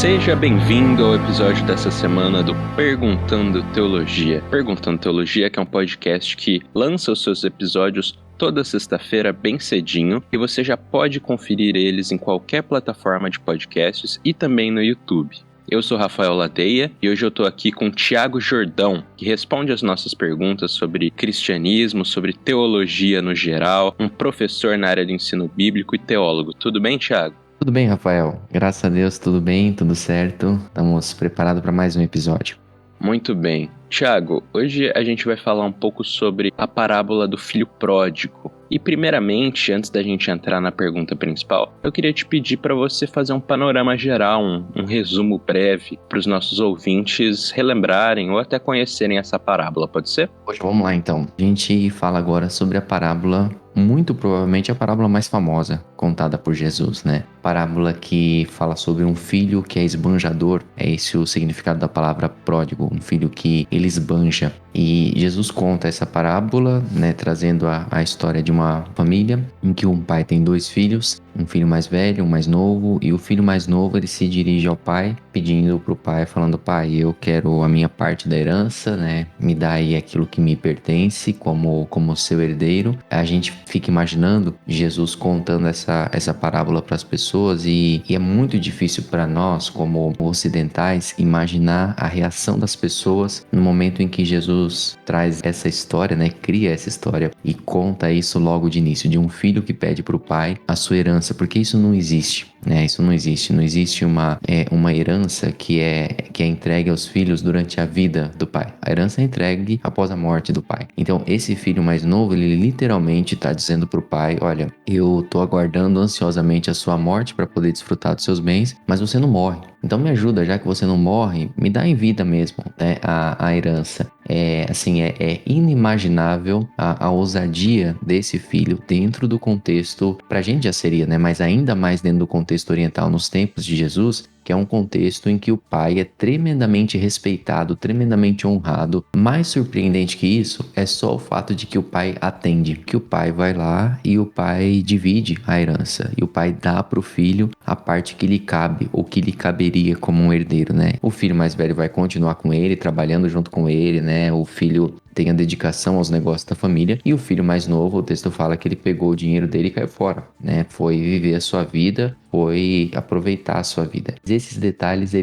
Seja bem-vindo ao episódio dessa semana do Perguntando Teologia. Perguntando Teologia, que é um podcast que lança os seus episódios toda sexta-feira bem cedinho e você já pode conferir eles em qualquer plataforma de podcasts e também no YouTube. Eu sou Rafael Ladeia e hoje eu tô aqui com Tiago Jordão, que responde as nossas perguntas sobre cristianismo, sobre teologia no geral, um professor na área do ensino bíblico e teólogo. Tudo bem, Tiago? Tudo bem, Rafael? Graças a Deus, tudo bem, tudo certo. Estamos preparados para mais um episódio. Muito bem. Tiago, hoje a gente vai falar um pouco sobre a parábola do filho pródigo. E primeiramente, antes da gente entrar na pergunta principal, eu queria te pedir para você fazer um panorama geral, um resumo breve para os nossos ouvintes relembrarem ou até conhecerem essa parábola, pode ser? Poxa, vamos lá então. A gente fala agora sobre a parábola, muito provavelmente a parábola mais famosa contada por Jesus, né? Parábola que fala sobre um filho que é esbanjador, é esse o significado da palavra pródigo, um filho que ele esbanja. E Jesus conta essa parábola, né, trazendo a história de uma família em que um pai tem dois filhos, um filho mais velho, um mais novo, e o filho mais novo ele se dirige ao pai, pedindo pro pai, falando: pai, eu quero a minha parte da herança, né? Me dá aí aquilo que me pertence como seu herdeiro. A gente fica imaginando Jesus contando essa parábola para as pessoas e é muito difícil para nós, como ocidentais, imaginar a reação das pessoas no momento em que Jesus traz essa história, né? Cria essa história e conta isso logo de início, de um filho que pede para o pai a sua herança, porque isso não existe, né? Isso não existe uma herança que é entregue aos filhos durante a vida do pai. A herança é entregue após a morte do pai. Então, esse filho mais novo, ele literalmente está dizendo para o pai: olha, eu tô aguardando ansiosamente a sua morte para poder desfrutar dos seus bens, mas você não morre. Então me ajuda, já que você não morre, me dá em vida mesmo, né, a herança. É inimaginável a ousadia desse filho dentro do contexto, pra gente já seria, né, mas ainda mais dentro do contexto oriental nos tempos de Jesus, que é um contexto em que o pai é tremendamente respeitado, tremendamente honrado. Mais surpreendente que isso é só o fato de que o pai atende, que o pai vai lá e o pai divide a herança, e o pai dá pro filho a parte que lhe cabe, ou que lhe caberia como um herdeiro, né? O filho mais velho vai continuar com ele, trabalhando junto com ele, né? O filho tem a dedicação aos negócios da família, e o filho mais novo, o texto fala que ele pegou o dinheiro dele e caiu fora, né? Foi viver a sua vida, foi aproveitar a sua vida. Esses detalhes,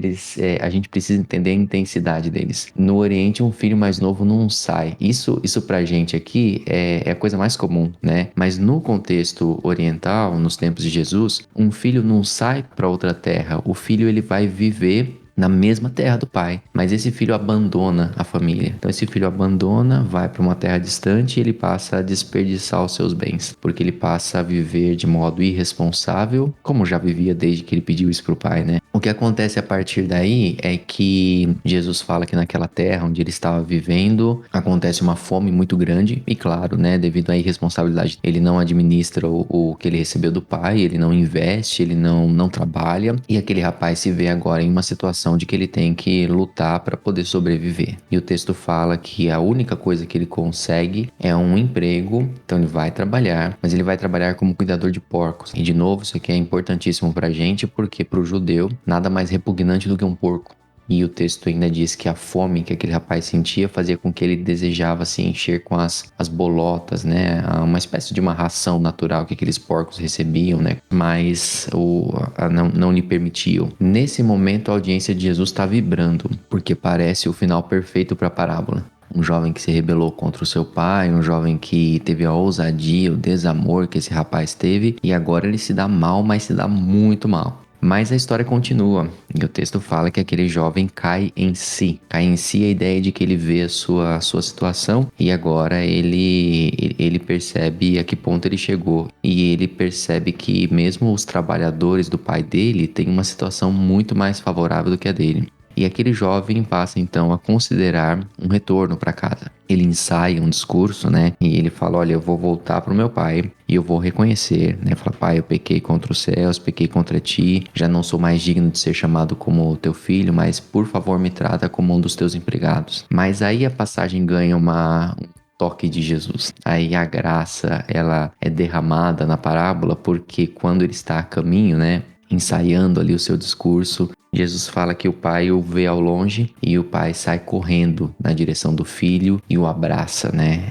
a gente precisa entender a intensidade deles. No Oriente, um filho mais novo não sai. Isso pra gente aqui é a coisa mais comum, né? Mas no contexto oriental, nos tempos de Jesus, um filho não sai para outra terra. O filho, ele vai viver na mesma terra do pai, mas esse filho abandona a família. Então esse filho abandona, vai para uma terra distante e ele passa a desperdiçar os seus bens, porque ele passa a viver de modo irresponsável, como já vivia desde que ele pediu isso pro pai, né? O que acontece a partir daí é que Jesus fala que naquela terra onde ele estava vivendo, acontece uma fome muito grande e claro, né, devido à irresponsabilidade, ele não administra o que ele recebeu do pai, ele não investe, ele não trabalha, e aquele rapaz se vê agora em uma situação de que ele tem que lutar para poder sobreviver. E o texto fala que a única coisa que ele consegue é um emprego, então ele vai trabalhar, mas ele vai trabalhar como cuidador de porcos. E de novo, isso aqui é importantíssimo pra gente, porque pro judeu, nada mais repugnante do que um porco. E o texto ainda diz que a fome que aquele rapaz sentia fazia com que ele desejava se encher com as bolotas, né? Uma espécie de uma ração natural que aqueles porcos recebiam, né? Mas não lhe permitiam. Nesse momento, a audiência de Jesus está vibrando, porque parece o final perfeito para a parábola. Um jovem que se rebelou contra o seu pai, um jovem que teve a ousadia, o desamor que esse rapaz teve, e agora ele se dá mal, mas se dá muito mal. Mas a história continua, e o texto fala que aquele jovem cai em si. Cai em si a ideia de que ele vê a sua situação e agora ele percebe a que ponto ele chegou. E ele percebe que mesmo os trabalhadores do pai dele têm uma situação muito mais favorável do que a dele. E aquele jovem passa então a considerar um retorno para casa. Ele ensaia um discurso, né? E ele fala: olha, eu vou voltar para o meu pai e eu vou reconhecer, né? Fala: pai, eu pequei contra os céus, pequei contra ti, já não sou mais digno de ser chamado como teu filho, mas por favor me trata como um dos teus empregados. Mas aí a passagem ganha um toque de Jesus. Aí a graça, ela é derramada na parábola, porque quando ele está a caminho, né, ensaiando ali o seu discurso, Jesus fala que o pai o vê ao longe e o pai sai correndo na direção do filho e o abraça, né?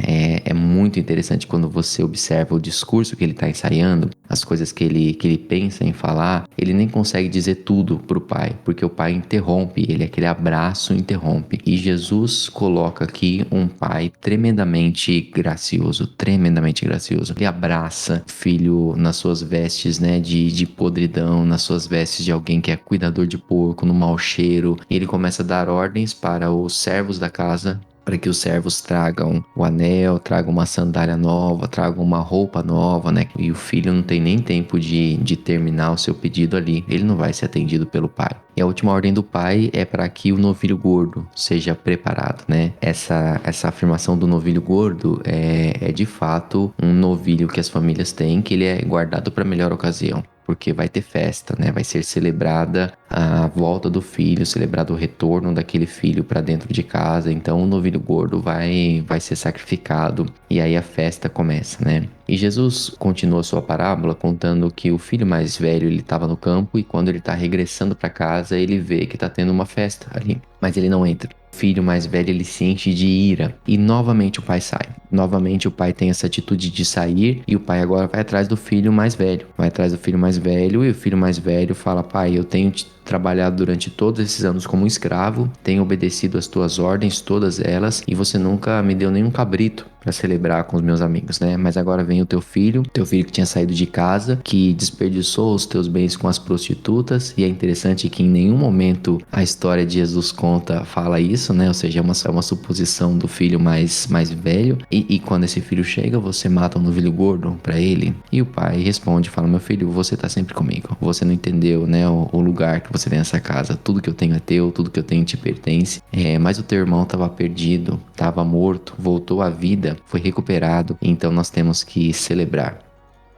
É muito interessante quando você observa o discurso que ele está ensaiando, as coisas que ele pensa em falar, ele nem consegue dizer tudo pro pai, porque o pai interrompe ele, aquele abraço interrompe. E Jesus coloca aqui um pai tremendamente gracioso, tremendamente gracioso. Ele abraça o filho nas suas vestes, né, de podridão, nas suas vestes de alguém que é cuidador de porco, no mau cheiro. E ele começa a dar ordens para os servos da casa, para que os servos tragam o anel, tragam uma sandália nova, tragam uma roupa nova, né? E o filho não tem nem tempo de terminar o seu pedido ali. Ele não vai ser atendido pelo pai. E a última ordem do pai é para que o novilho gordo seja preparado, né? Essa afirmação do novilho gordo é de fato um novilho que as famílias têm, que ele é guardado para melhor ocasião. Porque vai ter festa, né? Vai ser celebrada a volta do filho, celebrado o retorno daquele filho para dentro de casa. Então o novilho gordo vai ser sacrificado e aí a festa começa, né? E Jesus continua sua parábola contando que o filho mais velho ele estava no campo e quando ele está regressando para casa ele vê que está tendo uma festa ali, mas ele não entra. O filho mais velho ele se enche de ira e novamente o pai sai. Novamente o pai tem essa atitude de sair e o pai agora vai atrás do filho mais velho. Vai atrás do filho mais velho e o filho mais velho fala: pai, eu tenho trabalhado durante todos esses anos como escravo, tenho obedecido as tuas ordens, todas elas, e você nunca me deu nenhum cabrito para celebrar com os meus amigos, né? Mas agora vem o teu filho que tinha saído de casa, que desperdiçou os teus bens com as prostitutas, e é interessante que em nenhum momento a história de Jesus fala isso, né? Ou seja, é uma suposição do filho mais velho, e quando esse filho chega, você mata um novilho gordo para ele, e o pai responde, fala: meu filho, você tá sempre comigo, você não entendeu, né, o lugar que você tem nessa casa, tudo que eu tenho é teu, tudo que eu tenho te pertence, mas o teu irmão estava perdido, estava morto, voltou à vida, foi recuperado, então nós temos que celebrar.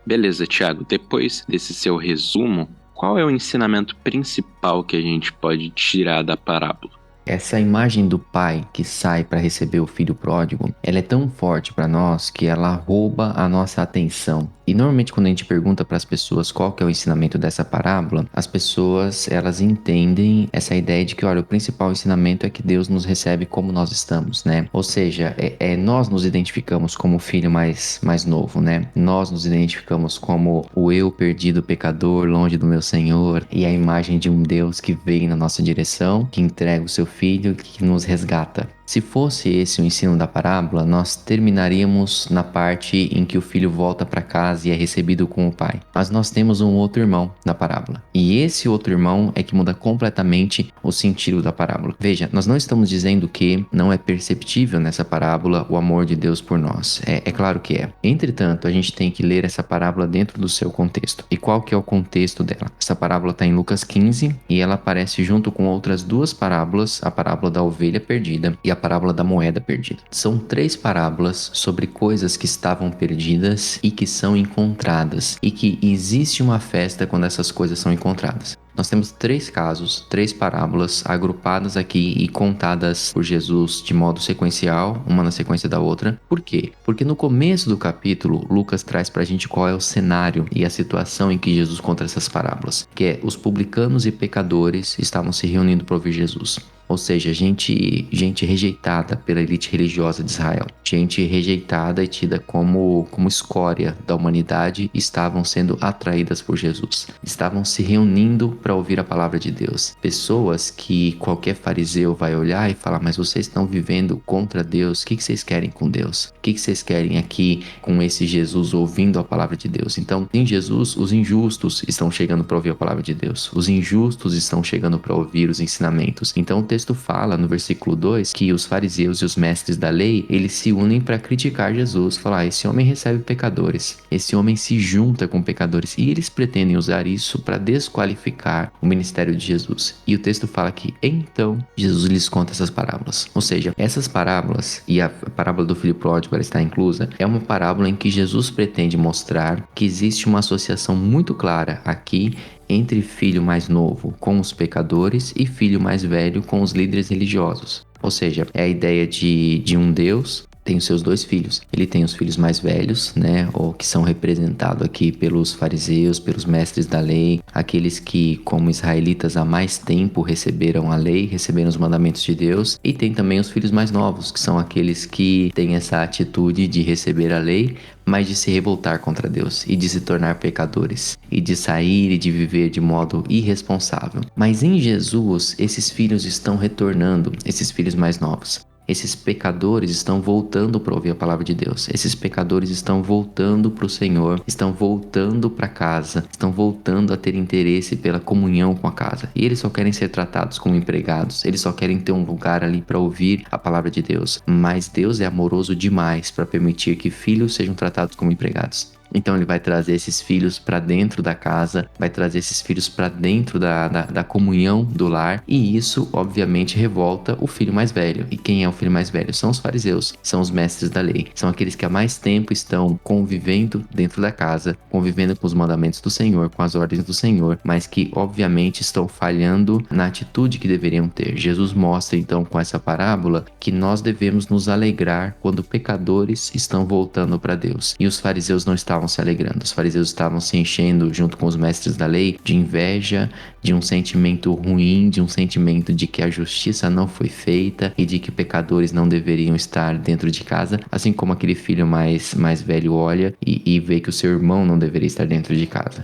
Beleza, Thiago, depois desse seu resumo, qual é o ensinamento principal que a gente pode tirar da parábola? Essa imagem do pai que sai para receber o filho pródigo, ela é tão forte para nós que ela rouba a nossa atenção. E normalmente quando a gente pergunta para as pessoas qual que é o ensinamento dessa parábola, as pessoas elas entendem essa ideia de que, olha, o principal ensinamento é que Deus nos recebe como nós estamos, né? Ou seja, nós nos identificamos como o filho mais novo, né? Nós nos identificamos como o eu perdido pecador, longe do meu Senhor, e a imagem de um Deus que vem na nossa direção, que entrega o seu filho, que nos resgata. Se fosse esse o ensino da parábola, nós terminaríamos na parte em que o filho volta para casa e é recebido com o pai. Mas nós temos um outro irmão na parábola. E esse outro irmão é que muda completamente o sentido da parábola. Veja, nós não estamos dizendo que não é perceptível nessa parábola o amor de Deus por nós. É claro que é. Entretanto, a gente tem que ler essa parábola dentro do seu contexto. E qual que é o contexto dela? Essa parábola está em Lucas 15 e ela aparece junto com outras duas parábolas, a parábola da ovelha perdida e a parábola da moeda perdida. São 3 parábolas sobre coisas que estavam perdidas e que são encontradas, e que existe uma festa quando essas coisas são encontradas. Nós temos 3 casos, 3 parábolas agrupadas aqui e contadas por Jesus de modo sequencial, uma na sequência da outra. Por quê? Porque no começo do capítulo, Lucas traz pra gente qual é o cenário e a situação em que Jesus conta essas parábolas, que é os publicanos e pecadores estavam se reunindo para ouvir Jesus. Ou seja, gente rejeitada pela elite religiosa de Israel. Gente rejeitada e tida como escória da humanidade, estavam sendo atraídas por Jesus. Estavam se reunindo para ouvir a palavra de Deus. Pessoas que qualquer fariseu vai olhar e falar: mas vocês estão vivendo contra Deus, o que vocês querem com Deus? O que vocês querem aqui com esse Jesus ouvindo a palavra de Deus? Então, em Jesus, os injustos estão chegando para ouvir a palavra de Deus. Os injustos estão chegando para ouvir os ensinamentos. Então, o texto fala no versículo 2 que os fariseus e os mestres da lei, eles se unem para criticar Jesus, falar: esse homem recebe pecadores, esse homem se junta com pecadores, e eles pretendem usar isso para desqualificar o ministério de Jesus. E o texto fala que então Jesus lhes conta essas parábolas. Ou seja, essas parábolas, e a parábola do filho pródigo ela está inclusa, é uma parábola em que Jesus pretende mostrar que existe uma associação muito clara aqui entre filho mais novo com os pecadores e filho mais velho com os líderes religiosos. Ou seja, é a ideia de um Deus tem os seus 2 filhos. Ele tem os filhos mais velhos, né, ou que são representados aqui pelos fariseus, pelos mestres da lei, aqueles que, como israelitas há mais tempo, receberam a lei, receberam os mandamentos de Deus, e tem também os filhos mais novos, que são aqueles que têm essa atitude de receber a lei, mas de se revoltar contra Deus e de se tornar pecadores e de sair e de viver de modo irresponsável. Mas em Jesus, esses filhos estão retornando, esses filhos mais novos. Esses pecadores estão voltando para ouvir a palavra de Deus. Esses pecadores estão voltando para o Senhor, estão voltando para casa, estão voltando a ter interesse pela comunhão com a casa. E eles só querem ser tratados como empregados, eles só querem ter um lugar ali para ouvir a palavra de Deus. Mas Deus é amoroso demais para permitir que filhos sejam tratados como empregados. Então ele vai trazer esses filhos para dentro da casa, vai trazer esses filhos para dentro da comunhão do lar, e isso obviamente revolta o filho mais velho. E quem é o filho mais velho? São os fariseus, são os mestres da lei, são aqueles que há mais tempo estão convivendo dentro da casa, convivendo com os mandamentos do Senhor, com as ordens do Senhor, mas que obviamente estão falhando na atitude que deveriam ter. Jesus mostra então com essa parábola que nós devemos nos alegrar quando pecadores estão voltando para Deus, e os fariseus não estavam se alegrando. Os fariseus estavam se enchendo, junto com os mestres da lei, de inveja, de um sentimento ruim, de um sentimento de que a justiça não foi feita e de que pecadores não deveriam estar dentro de casa, assim como aquele filho mais velho olha e vê que o seu irmão não deveria estar dentro de casa.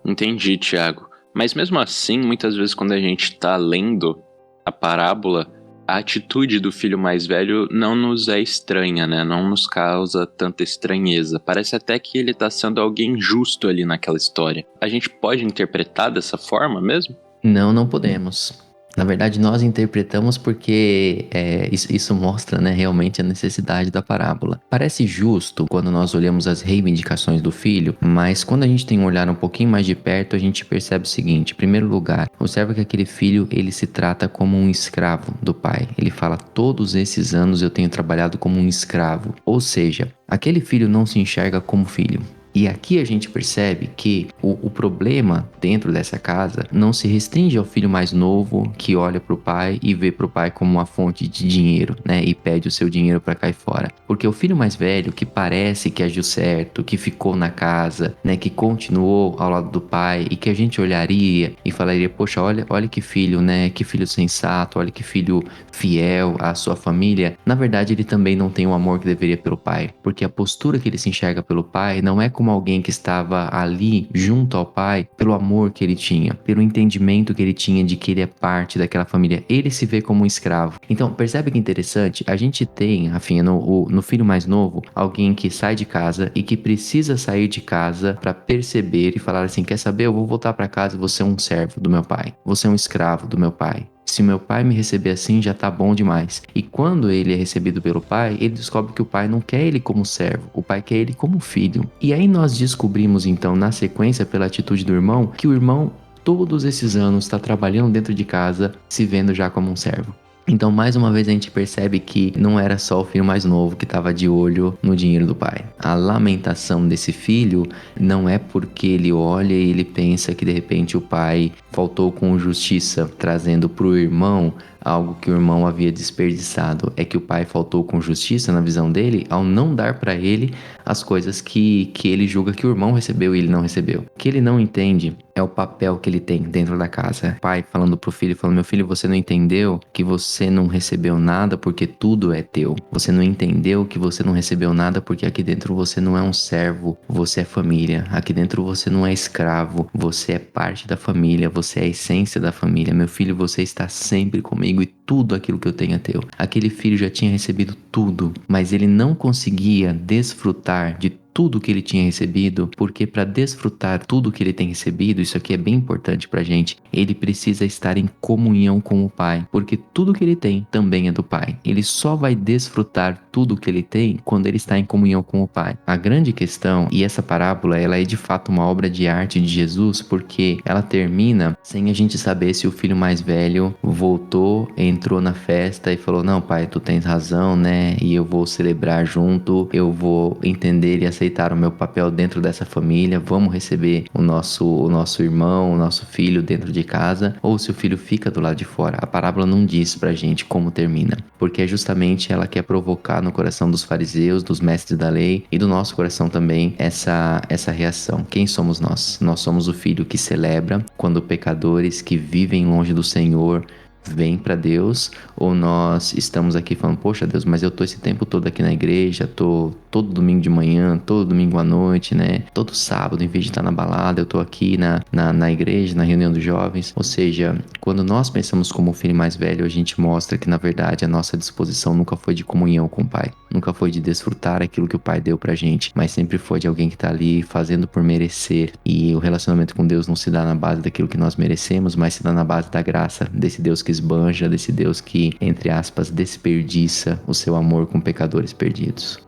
Entendi, Tiago. Mas mesmo assim, muitas vezes quando a gente está lendo a parábola, a atitude do filho mais velho não nos é estranha, né? Não nos causa tanta estranheza. Parece até que ele tá sendo alguém justo ali naquela história. A gente pode interpretar dessa forma mesmo? Não podemos. Na verdade, nós interpretamos porque isso mostra, né, realmente a necessidade da parábola. Parece justo quando nós olhamos as reivindicações do filho, mas quando a gente tem um olhar um pouquinho mais de perto, a gente percebe o seguinte. Em primeiro lugar, observa que aquele filho, ele se trata como um escravo do pai. Ele fala, todos esses anos eu tenho trabalhado como um escravo. Ou seja, aquele filho não se enxerga como filho. E aqui a gente percebe que o problema dentro dessa casa não se restringe ao filho mais novo que olha para o pai e vê para o pai como uma fonte de dinheiro, né? E pede o seu dinheiro para cair fora. Porque o filho mais velho, que parece que agiu certo, que ficou na casa, né? Que continuou ao lado do pai e que a gente olharia e falaria, poxa, olha que filho, né? Que filho sensato, olha que filho fiel à sua família. Na verdade, ele também não tem o amor que deveria pelo pai. Porque a postura que ele se enxerga pelo pai não é como alguém que estava ali junto ao pai pelo amor que ele tinha, pelo entendimento que ele tinha de que ele é parte daquela família. Ele se vê como um escravo. Então, percebe que interessante? A gente tem, Rafinha, no filho mais novo, alguém que sai de casa e que precisa sair de casa para perceber e falar assim, quer saber? Eu vou voltar para casa, você é um servo do meu pai. Você é um escravo do meu pai. Se meu pai me receber assim, já tá bom demais. E quando ele é recebido pelo pai, ele descobre que o pai não quer ele como servo, o pai quer ele como filho. E aí nós descobrimos então, na sequência, pela atitude do irmão, que o irmão, todos esses anos, está trabalhando dentro de casa, se vendo já como um servo. Então, mais uma vez, a gente percebe que não era só o filho mais novo que estava de olho no dinheiro do pai. A lamentação desse filho não é porque ele olha e ele pensa que, de repente, o pai faltou com justiça, trazendo para o irmão algo que o irmão havia desperdiçado. É que o pai faltou com justiça, na visão dele, ao não dar para ele as coisas que ele julga que o irmão recebeu e ele não recebeu. O que ele não entende é o papel que ele tem dentro da casa. O pai falando pro filho, falando, meu filho, você não entendeu que você não recebeu nada porque tudo é teu. Você não entendeu que você não recebeu nada porque aqui dentro você não é um servo, você é família. Aqui dentro você não é escravo, você é parte da família, você é a essência da família. Meu filho, você está sempre comigo e tudo aquilo que eu tenho é teu. Aquele filho já tinha recebido tudo, mas ele não conseguia desfrutar de tudo que ele tinha recebido, porque para desfrutar tudo que ele tem recebido, isso aqui é bem importante pra gente, ele precisa estar em comunhão com o Pai, porque tudo que ele tem também é do Pai. Ele só vai desfrutar tudo que ele tem quando ele está em comunhão com o Pai. A grande questão, e essa parábola, ela é de fato uma obra de arte de Jesus, porque ela termina sem a gente saber se o filho mais velho voltou, entrou na festa e falou, não pai, tu tens razão, né, e eu vou celebrar junto, eu vou entender e aceitar aceitar o meu papel dentro dessa família, vamos receber o nosso irmão, o nosso filho dentro de casa, ou se o filho fica do lado de fora. A parábola não diz pra gente como termina, porque justamente ela quer provocar no coração dos fariseus, dos mestres da lei e do nosso coração também essa reação. Quem somos nós? Nós somos o filho que celebra quando pecadores que vivem longe do Senhor vem para Deus, ou nós estamos aqui falando, poxa Deus, mas eu tô esse tempo todo aqui na igreja, tô todo domingo de manhã, todo domingo à noite, né? Todo sábado, em vez de estar na balada, eu tô aqui na igreja, na reunião dos jovens. Ou seja, quando nós pensamos como o filho mais velho, a gente mostra que na verdade a nossa disposição nunca foi de comunhão com o Pai, nunca foi de desfrutar aquilo que o Pai deu pra gente, mas sempre foi de alguém que tá ali fazendo por merecer. E o relacionamento com Deus não se dá na base daquilo que nós merecemos, mas se dá na base da graça desse Deus que esbanja, desse Deus que, entre aspas, desperdiça o seu amor com pecadores perdidos.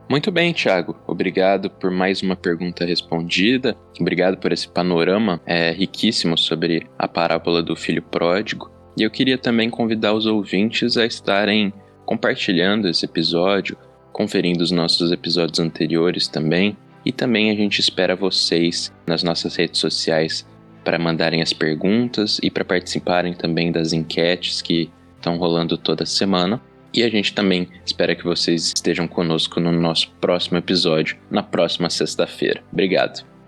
Muito bem, Thiago. Obrigado por mais uma pergunta respondida. Obrigado por esse panorama riquíssimo sobre a parábola do filho pródigo. E eu queria também convidar os ouvintes a estarem compartilhando esse episódio, conferindo os nossos episódios anteriores também. E também a gente espera vocês nas nossas redes sociais para mandarem as perguntas e para participarem também das enquetes que estão rolando toda semana. E a gente também espera que vocês estejam conosco no nosso próximo episódio, na próxima sexta-feira. Obrigado!